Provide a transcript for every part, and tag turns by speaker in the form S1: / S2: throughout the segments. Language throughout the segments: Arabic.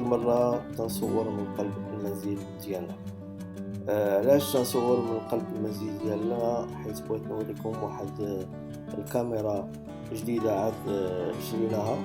S1: مرة تنصور من قلب المنزل ديالنا. علاش تنصور من قلب المنزل ديالنا؟ حيت بغيت نوريكم واحد الكاميرا جديدة عاد شريناها.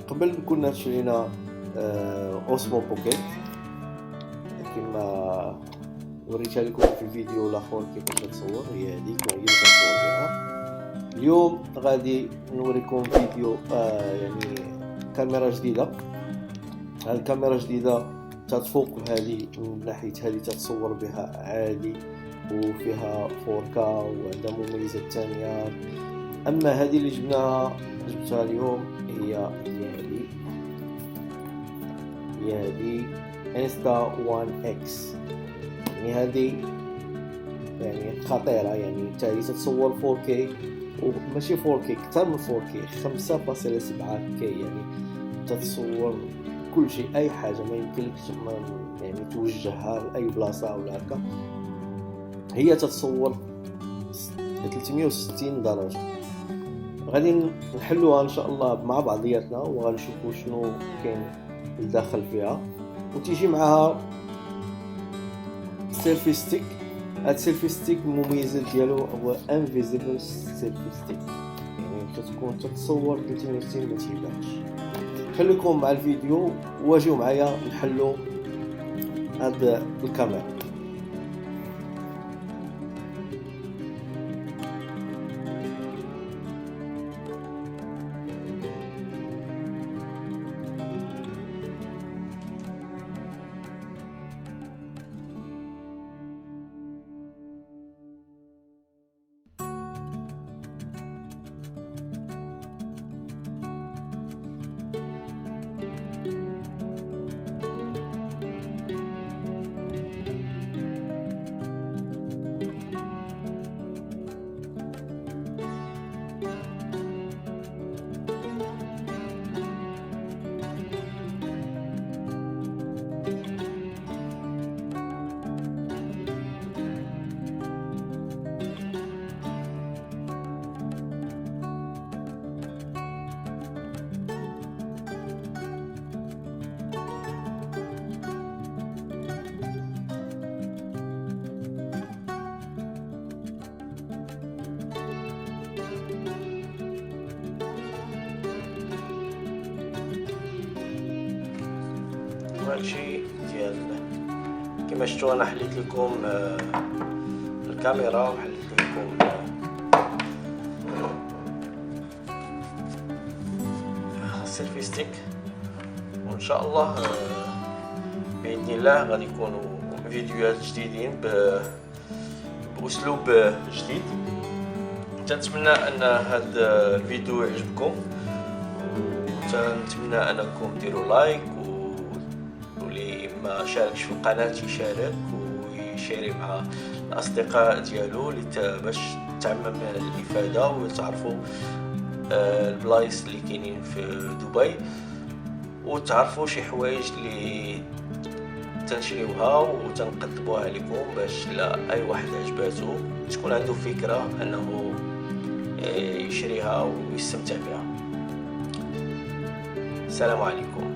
S1: قبل كنا شرينا اوسمو بوكيت كما وريتها لكم في الفيديو الاخر كيفاش تصور، هي هذيك وهي اللي كنصور بها. اليوم غادي نوريكم فيديو يعني كاميرا جديدة. هذه الكاميرا جديدة تتفوق هذه من ناحية هذه تتصور بها عادي وفيها 4K وعندها مميزات ثانية. اما هذه اللي جبتها اليوم هي هذه insta360one. يعني هذه يعني خطيرة، يعني تاهي تتصور 4K وماشي 4K، اكثر من 4K 5.7K. يعني تتصور كل شيء، اي حاجة ما يمكنلكش يعني توجهها لاي بلاصة ولا هكا. هي تتصور 360 درجة. غادي نحلوها ان شاء الله مع بعضياتنا وغنشوفوا شنو كاين الداخل فيها. وتيجي معها سيلفي ستيك. هاد سيلفي ستيك المميزات ديالو هو انفيزيبل سيلفي ستيك، يعني تكون تتصور 360 ما تيبانش. خليكم مع الفيديو واجيو معايا نحلو هاد الكاميرا. هادشي ديال كما شفتوا انا حليت لكم الكاميرا وحليت لكم السيلفي ستيك، وان شاء الله باذن الله غادي يكونوا فيديوهات جديدين باسلوب جديد. تنتمنى ان هذا الفيديو يعجبكم، وتنتمنى انكم ديروا لايك، ما شاركش في القناة يشارك ويشاري مع الأصدقاء ديالو باش تعمم الإفادة وتعرفوا البلايص اللي كاينين في دبي، وتعرفوا شي حوايج اللي تنشريوها وتنقدموها لكم باش لا أي واحد عجباتو تكون عنده فكرة أنه يشريها ويستمتع بها. السلام عليكم.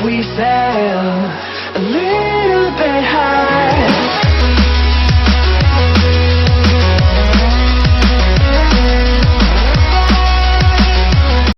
S2: we fail, a